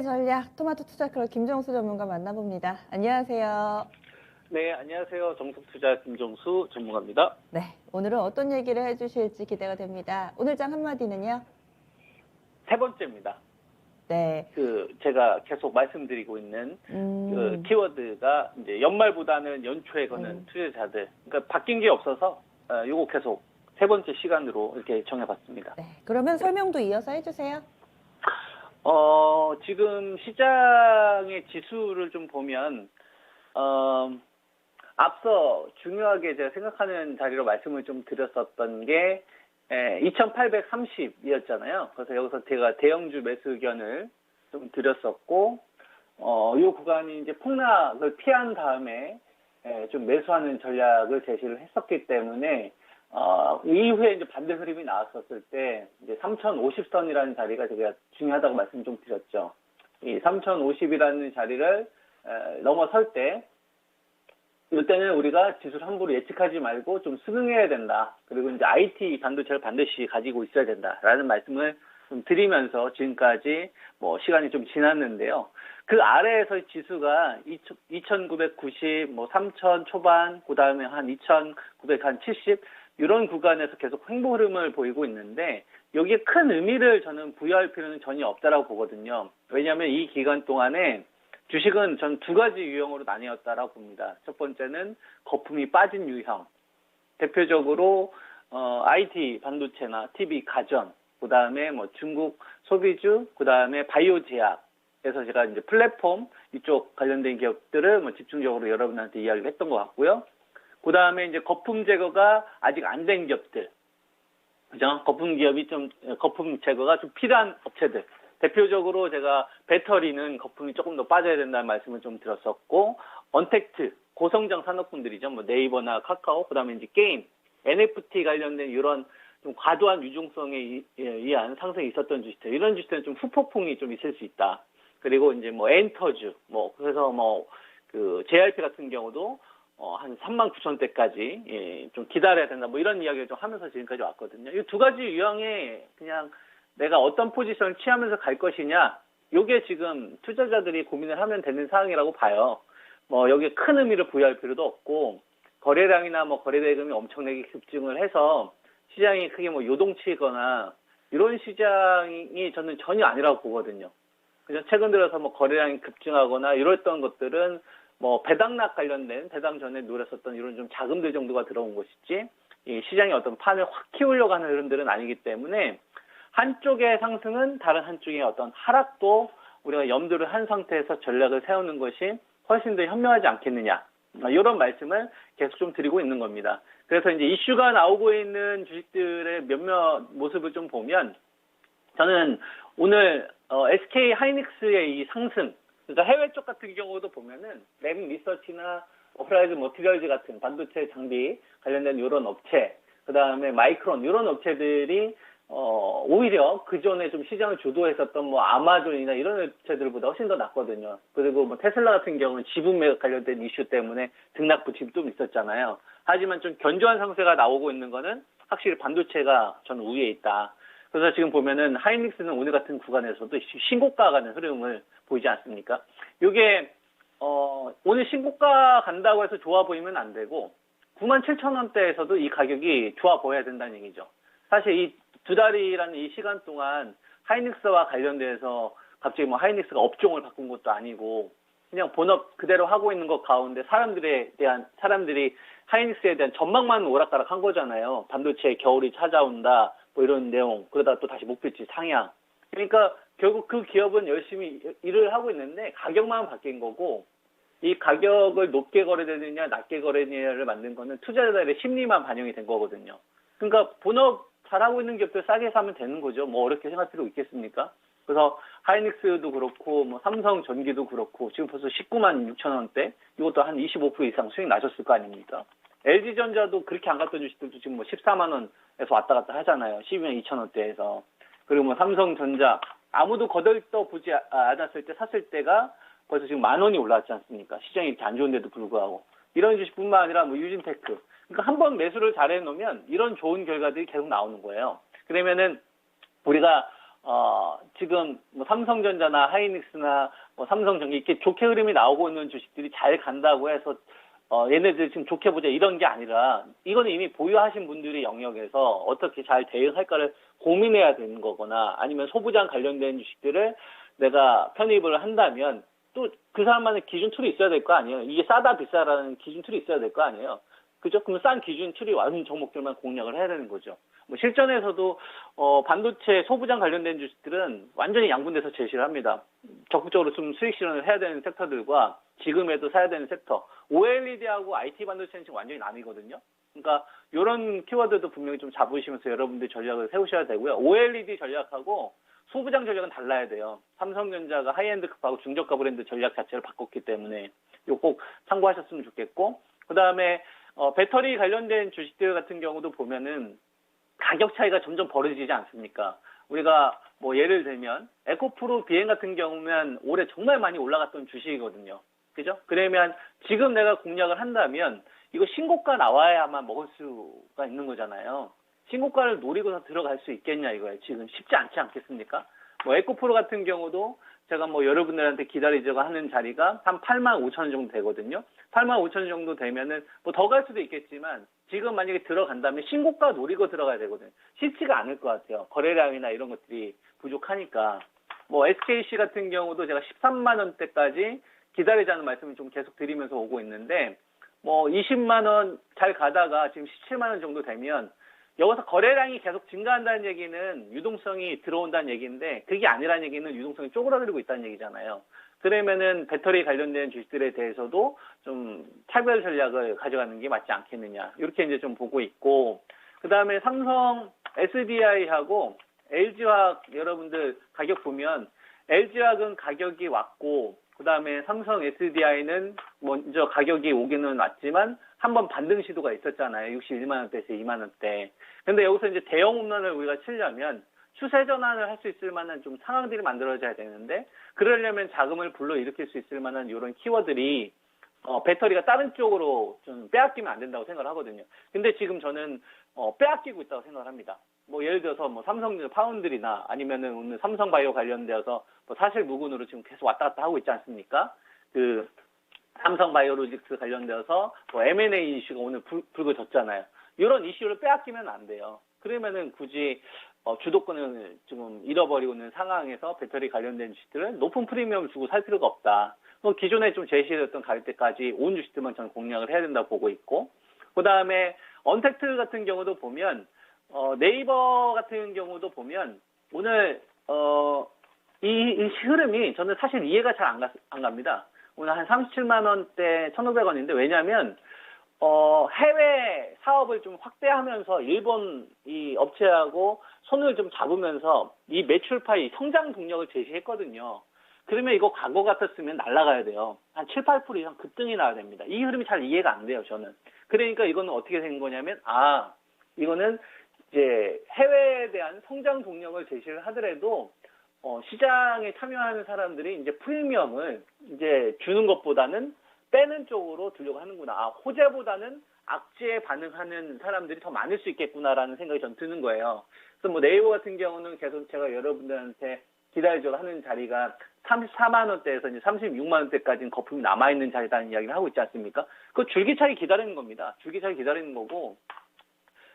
투자의 전략, 토마토 투자클럽 김정수 전문가 만나봅니다. 안녕하세요. 네, 안녕하세요. 정석투자 김종수 전문가입니다. 네, 오늘은 어떤 얘기를 해주실지 기대가 됩니다. 오늘 장 한마디는요? 세 번째입니다. 네. 제가 계속 말씀드리고 있는 키워드가 이제 연말보다는 연초에 거는 투자자들. 그러니까 바뀐 게 없어서 요거 계속 세 번째 시간으로 이렇게 정해봤습니다. 네. 그러면 설명도 이어서 해주세요. 지금 시장의 지수를 좀 보면 앞서 중요하게 제가 생각하는 자리로 말씀을 좀 드렸었던 게 2830이었잖아요. 그래서 여기서 제가 대형주 매수 의견을 좀 드렸었고, 이 구간이 이제 폭락을 피한 다음에 좀 매수하는 전략을 제시를 했었기 때문에, 이후에 이제 반대 흐름이 나왔었을 때, 이제 3050선이라는 자리가 되게 중요하다고 말씀 좀 드렸죠. 이 3050이라는 자리를 넘어설 때, 이때는 우리가 지수를 함부로 예측하지 말고 좀 수능해야 된다. 그리고 이제 IT 반도체를 반드시 가지고 있어야 된다라는 말씀을 좀 드리면서 지금까지 뭐 시간이 좀 지났는데요. 그 아래에서의 지수가 2990, 뭐 3000 초반, 그 다음에 한 2970 이런 구간에서 계속 횡보 흐름을 보이고 있는데 여기에 큰 의미를 저는 부여할 필요는 전혀 없다라고 보거든요. 왜냐하면 이 기간 동안에 주식은 전 두 가지 유형으로 나뉘었다라고 봅니다. 첫 번째는 거품이 빠진 유형. 대표적으로 IT 반도체나 TV 가전, 그다음에 뭐 중국 소비주, 그다음에 바이오 제약에서 제가 이제 플랫폼 이쪽 관련된 기업들을 뭐 집중적으로 여러분한테 이야기를 했던 것 같고요. 그다음에 이제 거품 제거가 아직 안 된 기업들. 그죠? 거품 제거가 좀 필요한 업체들. 대표적으로 제가 배터리는 거품이 조금 더 빠져야 된다는 말씀을 좀 드렸었고, 언택트, 고성장 산업군들이죠. 뭐 네이버나 카카오, 그 다음에 이제 게임, NFT 관련된 이런 좀 과도한 유중성에 의한 상승이 있었던 주식들, 이런 주식들은 좀 후폭풍이 좀 있을 수 있다. 그리고 이제 뭐 엔터주, 그래서 JRP 같은 경우도 한 39,000대까지 좀 기다려야 된다. 뭐 이런 이야기를 좀 하면서 지금까지 왔거든요. 이 두 가지 유형에 그냥 내가 어떤 포지션을 취하면서 갈 것이냐, 요게 지금 투자자들이 고민을 하면 되는 사항이라고 봐요. 여기에 큰 의미를 부여할 필요도 없고, 거래량이나 거래 대금이 엄청나게 급증을 해서 시장이 크게 요동치거나 이런 시장이 저는 전혀 아니라고 보거든요. 그래서 최근 들어서 거래량이 급증하거나 이랬던 것들은 배당락 관련된 배당 전에 노렸었던 이런 좀 자금들 정도가 들어온 것이지, 이 시장의 어떤 판을 확 키우려고 하는 흐름들은 아니기 때문에 한쪽의 상승은 다른 한쪽의 어떤 하락도 우리가 염두를 한 상태에서 전략을 세우는 것이 훨씬 더 현명하지 않겠느냐, 이런 말씀을 계속 좀 드리고 있는 겁니다. 그래서 이제 이슈가 나오고 있는 주식들의 몇몇 모습을 좀 보면, 저는 오늘 SK 하이닉스의 이 상승, 그러니까 해외 쪽 같은 경우도 보면은 램 리서치나 어프라이즈 머티리얼즈 같은 반도체 장비 관련된 이런 업체, 그 다음에 마이크론 이런 업체들이 오히려 그 전에 좀 시장을 주도했었던 아마존이나 이런 업체들보다 훨씬 더 낫거든요. 그리고 테슬라 같은 경우는 지분 매각 관련된 이슈 때문에 등락 부침이 좀 있었잖아요. 하지만 좀 견조한 상세가 나오고 있는 거는 확실히 반도체가 저는 우위에 있다. 그래서 지금 보면은 하이닉스는 오늘 같은 구간에서도 신고가 가는 흐름을 보이지 않습니까? 이게 오늘 신고가 간다고 해서 좋아 보이면 안 되고 97,000원대에서도 이 가격이 좋아 보여야 된다는 얘기죠. 사실 이 두 달이라는 이 시간 동안 하이닉스와 관련돼서 갑자기 하이닉스가 업종을 바꾼 것도 아니고 그냥 본업 그대로 하고 있는 것 가운데 사람들이 하이닉스에 대한 전망만 오락가락 한 거잖아요. 반도체의 겨울이 찾아온다, 이런 내용. 그러다 또 다시 목표치 상향. 그러니까 결국 그 기업은 열심히 일을 하고 있는데 가격만 바뀐 거고, 이 가격을 높게 거래되느냐 낮게 거래되느냐를 만든 거는 투자자들의 심리만 반영이 된 거거든요. 그러니까 본업 잘하고 있는 기업들 싸게 사면 되는 거죠. 어렵게 생각할 필요 있겠습니까? 그래서 하이닉스도 그렇고 삼성전기도 그렇고 지금 벌써 196,000원대, 이것도 한 25% 이상 수익 나셨을 거 아닙니까? LG전자도 그렇게 안 갔던 주식들도 지금 14만 원에서 왔다 갔다 하잖아요. 12만 2천원대에서. 그리고 삼성전자 아무도 거들떠 보지 않았을 때 샀을 때가 벌써 지금 10,000원이 올라왔지 않습니까? 시장이 이렇게 안 좋은데도 불구하고. 이런 주식뿐만 아니라 유진테크. 그러니까 한번 매수를 잘해 놓으면 이런 좋은 결과들이 계속 나오는 거예요. 그러면은 우리가 지금 뭐 삼성전자나 하이닉스나 뭐 삼성전기 이렇게 좋게 흐름이 나오고 있는 주식들이 잘 간다고 해서 얘네들 지금 좋게 보자 이런 게 아니라 이거는 이미 보유하신 분들의 영역에서 어떻게 잘 대응할까를 고민해야 되는 거거나 아니면 소부장 관련된 주식들을 내가 편입을 한다면 또 그 사람만의 기준 툴이 있어야 될 거 아니에요. 이게 싸다 비싸라는 기준 툴이 있어야 될 거 아니에요. 그죠? 그럼 싼 기준 툴이 와는 종목들만 공략을 해야 되는 거죠. 뭐 실전에서도 반도체 소부장 관련된 주식들은 완전히 양분돼서 제시를 합니다. 적극적으로 좀 수익 실현을 해야 되는 섹터들과 지금에도 사야 되는 섹터. OLED하고 IT 반도체는 지금 완전히 남이거든요. 그러니까 이런 키워드도 분명히 좀 잡으시면서 여러분들 전략을 세우셔야 되고요. OLED 전략하고 소부장 전략은 달라야 돼요. 삼성전자가 하이엔드 급하고 중저가 브랜드 전략 자체를 바꿨기 때문에 이거 꼭 참고하셨으면 좋겠고, 그 다음에 배터리 관련된 주식들 같은 경우도 보면은 가격 차이가 점점 벌어지지 않습니까? 우리가 뭐 예를 들면 에코프로 비행 같은 경우면 올해 정말 많이 올라갔던 주식이거든요. 그죠? 그러면 지금 내가 공략을 한다면 이거 신고가 나와야만 먹을 수가 있는 거잖아요. 신고가를 노리고서 들어갈 수 있겠냐 이거예요. 지금 쉽지 않지 않겠습니까? 뭐 에코프로 같은 경우도 제가 뭐 여러분들한테 기다리자고 하는 자리가 한 85,000원 정도 되거든요. 85,000원 정도 되면은 뭐 더 갈 수도 있겠지만 지금 만약에 들어간다면 신고가 노리고 들어가야 되거든요. 쉽지가 않을 것 같아요. 거래량이나 이런 것들이 부족하니까. 뭐 SKC 같은 경우도 제가 13만 원대까지 기다리자는 말씀을 좀 계속 드리면서 오고 있는데 뭐 20만 원 잘 가다가 지금 17만 원 정도 되면 여기서 거래량이 계속 증가한다는 얘기는 유동성이 들어온다는 얘기인데 그게 아니라는 얘기는 유동성이 쪼그라들고 있다는 얘기잖아요. 그러면은 배터리 관련된 주식들에 대해서도 좀 차별 전략을 가져가는 게 맞지 않겠느냐. 이렇게 이제 좀 보고 있고, 그 다음에 삼성 SDI하고 LG화학 여러분들 가격 보면 LG화학은 가격이 왔고, 그 다음에 삼성 SDI는 먼저 가격이 오기는 왔지만 한번 반등 시도가 있었잖아요. 61만 원대에서 2만 원대. 근데 여기서 이제 대형 홈런을 우리가 치려면 추세 전환을 할 수 있을 만한 좀 상황들이 만들어져야 되는데 그러려면 자금을 불러일으킬 수 있을 만한 이런 키워드들이 배터리가 다른 쪽으로 좀 빼앗기면 안 된다고 생각을 하거든요. 근데 지금 저는 빼앗기고 있다고 생각을 합니다. 뭐 예를 들어서 뭐 삼성전자 파운드리나 아니면은 오늘 삼성바이오 관련되어서 뭐 사실 무근으로 지금 계속 왔다 갔다 하고 있지 않습니까? 그 삼성바이오로직스 관련되어서 뭐 M&A 이슈가 오늘 불거졌잖아요. 이런 이슈를 빼앗기면 안 돼요. 그러면은 굳이 주도권을 지금 잃어버리고 있는 상황에서 배터리 관련된 주식들은 높은 프리미엄을 주고 살 필요가 없다. 기존에 좀 제시했던 가격대까지 온 주식들만 저는 공략을 해야 된다고 보고 있고, 그 다음에 언택트 같은 경우도 보면 네이버 같은 경우도 보면 오늘 이 흐름이 저는 사실 이해가 잘 안 갑니다. 오늘 한 37만 원대 1,500원인데 왜냐하면 해외 사업을 좀 확대하면서 일본 이 업체하고 손을 좀 잡으면서 이 매출 파이 성장 동력을 제시했거든요. 그러면 이거 과거 같았으면 날아가야 돼요. 한 7, 8% 이상 급등이 나야 됩니다. 이 흐름이 잘 이해가 안 돼요, 저는. 그러니까 이거는 어떻게 된 거냐면 이거는 이제 해외에 대한 성장 동력을 제시를 하더라도 시장에 참여하는 사람들이 이제 프리미엄을 이제 주는 것보다는 빼는 쪽으로 두려고 하는구나. 호재보다는 악재에 반응하는 사람들이 더 많을 수 있겠구나라는 생각이 전 드는 거예요. 그래서 뭐 네이버 같은 경우는 계속 제가 여러분들한테 기다리자고 하는 자리가 34만 원대에서 이제 36만 원대까지는 거품이 남아있는 자리라는 이야기를 하고 있지 않습니까? 그 줄기차게 기다리는 겁니다. 줄기차게 기다리는 거고,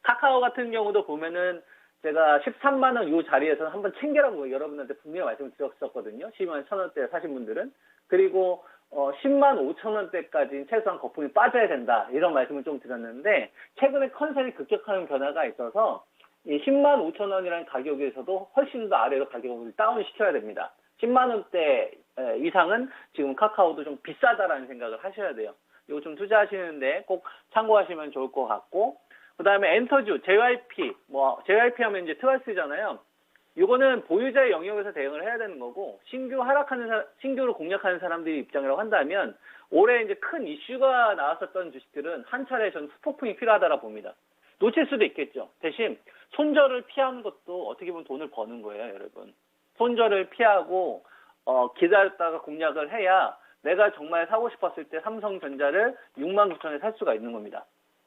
카카오 같은 경우도 보면은 제가 13만 원 이 자리에서 한번 챙겨라고 여러분한테 분명히 말씀을 드렸었거든요. 12만 1,000원대 사신 분들은. 그리고 10만 5천 원대까지 최소한 거품이 빠져야 된다. 이런 말씀을 좀 드렸는데 최근에 컨셉이 급격한 변화가 있어서 이 10만 5천 원이라는 가격에서도 훨씬 더 아래로 가격을 다운시켜야 됩니다. 10만 원대 이상은 지금 카카오도 좀 비싸다라는 생각을 하셔야 돼요. 이거 좀 투자하시는데 꼭 참고하시면 좋을 것 같고, 그 다음에 엔터주, JYP, JYP 하면 이제 트와이스잖아요. 이거는 보유자의 영역에서 대응을 해야 되는 거고, 신규로 공략하는 사람들의 입장이라고 한다면, 올해 이제 큰 이슈가 나왔었던 주식들은 한 차례 전 스토핑이 필요하다라 봅니다. 놓칠 수도 있겠죠. 대신, 손절을 피하는 것도 어떻게 보면 돈을 버는 거예요, 여러분. 손절을 피하고, 기다렸다가 공략을 해야 내가 정말 사고 싶었을 때 삼성전자를 69,000원에 살 수가 있는 겁니다.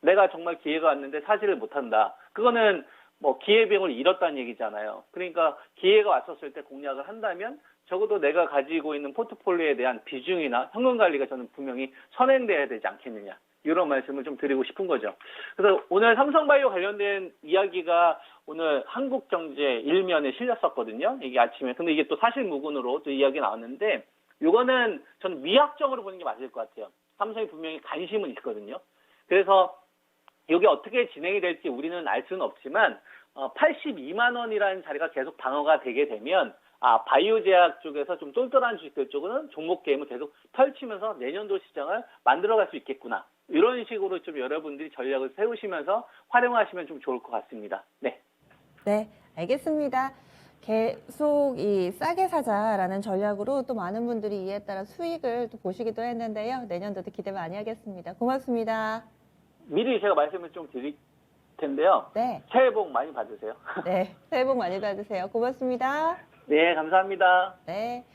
내가 정말 기회가 왔는데 사지를 못한다. 그거는 뭐 기회비용을 잃었다는 얘기잖아요. 그러니까 기회가 왔었을 때 공략을 한다면 적어도 내가 가지고 있는 포트폴리오에 대한 비중이나 현금 관리가 저는 분명히 선행돼야 되지 않겠느냐. 이런 말씀을 좀 드리고 싶은 거죠. 그래서 오늘 삼성바이오 관련된 이야기가 오늘 한국경제 일면에 실렸었거든요. 이게 아침에. 근데 이게 또 사실무근으로 또 이야기 나왔는데, 요거는 저는 위학적으로 보는 게 맞을 것 같아요. 삼성이 분명히 관심은 있거든요. 그래서 이게 어떻게 진행이 될지 우리는 알 수는 없지만 82만 원이라는 자리가 계속 방어가 되게 되면 바이오 제약 쪽에서 좀 똘똘한 주식들 쪽은 종목 게임을 계속 펼치면서 내년도 시장을 만들어갈 수 있겠구나. 이런 식으로 좀 여러분들이 전략을 세우시면서 활용하시면 좀 좋을 것 같습니다. 네. 네, 알겠습니다. 계속 이 싸게 사자라는 전략으로 또 많은 분들이 이에 따라 수익을 또 보시기도 했는데요. 내년도도 기대 많이 하겠습니다. 고맙습니다. 미리 제가 말씀을 좀 드릴 텐데요. 네, 새해 복 많이 받으세요. 네, 새해 복 많이 받으세요. 고맙습니다. 네, 감사합니다. 네.